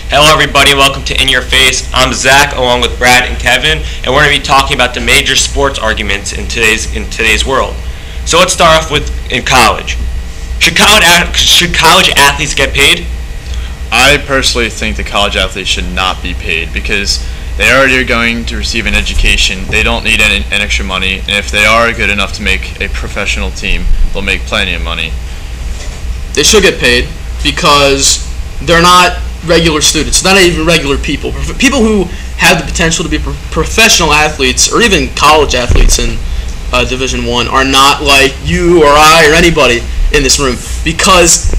Hello everybody, welcome to In Your Face. I'm Zach along with Brad and Kevin, and we're going to be talking about the major sports arguments in today's world. So let's start off with in college. Should college athletes get paid? I personally think the college athletes should not be paid because they already are going to receive an education. They don't need any extra money, and if they are good enough to make a professional team, they'll make plenty of money. They should get paid because they're not regular students, not even regular people. People who have the potential to be professional athletes or even college athletes in Division I are not like you or I or anybody in this room because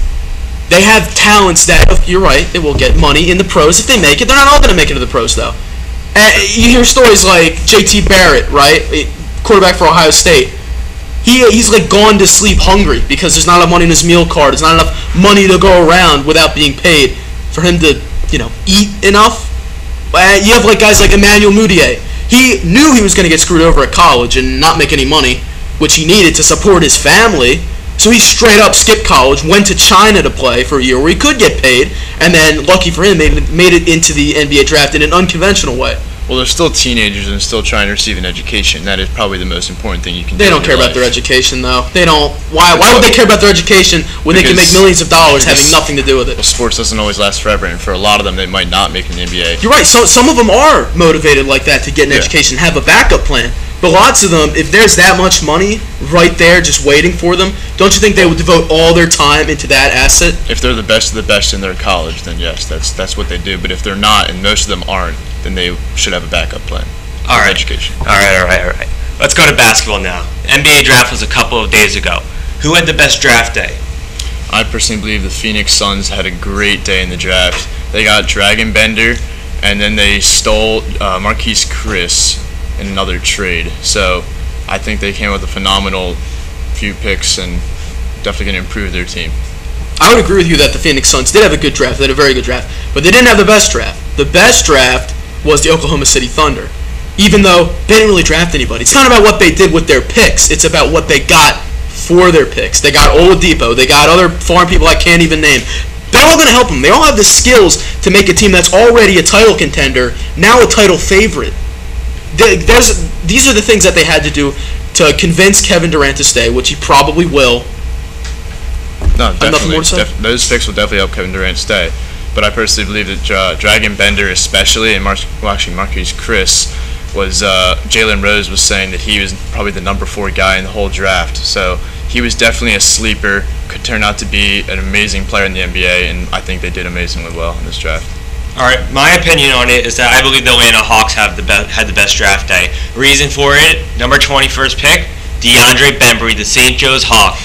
they have talents that, you're right, they will get money in the pros if they make it. They're not all going to make it to the pros, though. And you hear stories like J.T. Barrett, right, quarterback for Ohio State. He's like gone to sleep hungry because there's not enough money in his meal card. There's not enough money to go around without being paid for him to, eat enough. You have like guys like Emmanuel Mudiay. He knew he was going to get screwed over at college and not make any money, which he needed to support his family. So he straight up skipped college, went to China to play for a year where he could get paid, and then, lucky for him, made it into the NBA draft in an unconventional way. Well, they're still teenagers and still trying to receive an education. That is probably the most important thing you can do. They don't care about their education, though. They don't. Why would they care about their education when they can make millions of dollars having nothing to do with it? Well, sports doesn't always last forever, and for a lot of them, they might not make an NBA. You're right. So some of them are motivated like that to get an education, have a backup plan. But lots of them, if there's that much money right there just waiting for them, don't you think they would devote all their time into that asset? If they're the best of the best in their college, then yes, that's what they do. But if they're not, and most of them aren't, then they should have a backup plan. All right. Education. All right. Let's go to basketball now. NBA draft was a couple of days ago. Who had the best draft day? I personally believe the Phoenix Suns had a great day in the draft. They got Dragon Bender, and then they stole Marquise Chris in another trade. So I think they came with a phenomenal few picks and definitely going to improve their team. I would agree with you that the Phoenix Suns did have a good draft. They had a very good draft. But they didn't have the best draft. The best draft was the Oklahoma City Thunder, even though they didn't really draft anybody. It's not about what they did with their picks. It's about what they got for their picks. They got Oladipo. They got other foreign people I can't even name. They're all going to help them. They all have the skills to make a team that's already a title contender, now a title favorite. These are the things that they had to do to convince Kevin Durant to stay, which he probably will. No, definitely. Those picks will definitely help Kevin Durant stay. But I personally believe that Dragon Bender especially, and Marquise Chris, was Jalen Rose was saying that he was probably the number 4 guy in the whole draft. So he was definitely a sleeper, could turn out to be an amazing player in the NBA, and I think they did amazingly well in this draft. All right, my opinion on it is that I believe the Atlanta Hawks had the best draft day. Reason for it, number 21st pick, DeAndre Bembry, the St. Joe's Hawk.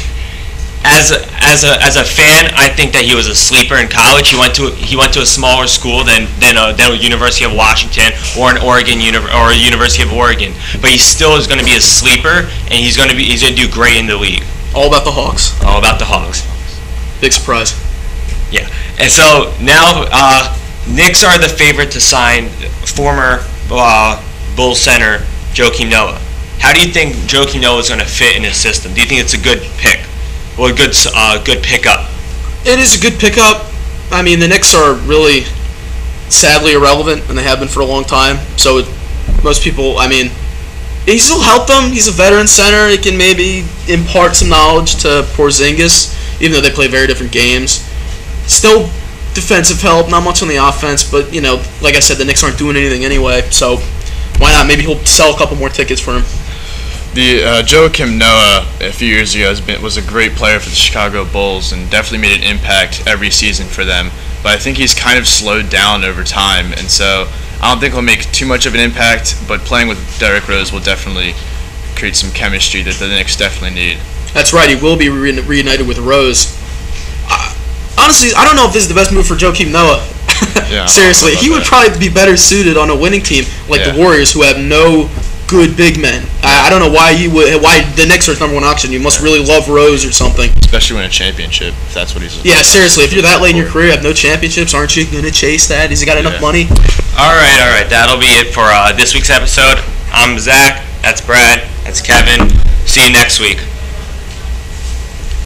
As a fan, I think that he was a sleeper in college. He went to a smaller school than University of Washington or University of Oregon. But he still is going to be a sleeper, and he's going to do great in the league. All about the Hawks. All about the Hawks. Big surprise. Yeah, and so now Knicks are the favorite to sign former Bulls center Joakim Noah. How do you think Joakim Noah is going to fit in his system? Do you think it's a good pick? Well, a good pickup. It is a good pickup. I mean, the Knicks are really sadly irrelevant, and they have been for a long time. So most people, I mean, he still help them. He's a veteran center. He can maybe impart some knowledge to Porzingis, even though they play very different games. Still defensive help, not much on the offense, but, like I said, the Knicks aren't doing anything anyway, so why not? Maybe he'll sell a couple more tickets for him. The Joakim Noah a few years ago was a great player for the Chicago Bulls and definitely made an impact every season for them. But I think he's kind of slowed down over time, and so I don't think he'll make too much of an impact. But playing with Derrick Rose will definitely create some chemistry that the Knicks definitely need. That's right. He will be reunited with Rose. Honestly, I don't know if this is the best move for Joakim Noah. Yeah, seriously, he would probably be better suited on a winning team like the Warriors, who have no good big men. I don't know why the Knicks are his number 1 option. You must really love Rose or something. Especially win a championship, if that's what he's. Yeah, seriously, if you're that late in your career, have no championships, aren't you going to chase that? Has he got enough money? All right. That'll be it for this week's episode. I'm Zach. That's Brad. That's Kevin. See you next week.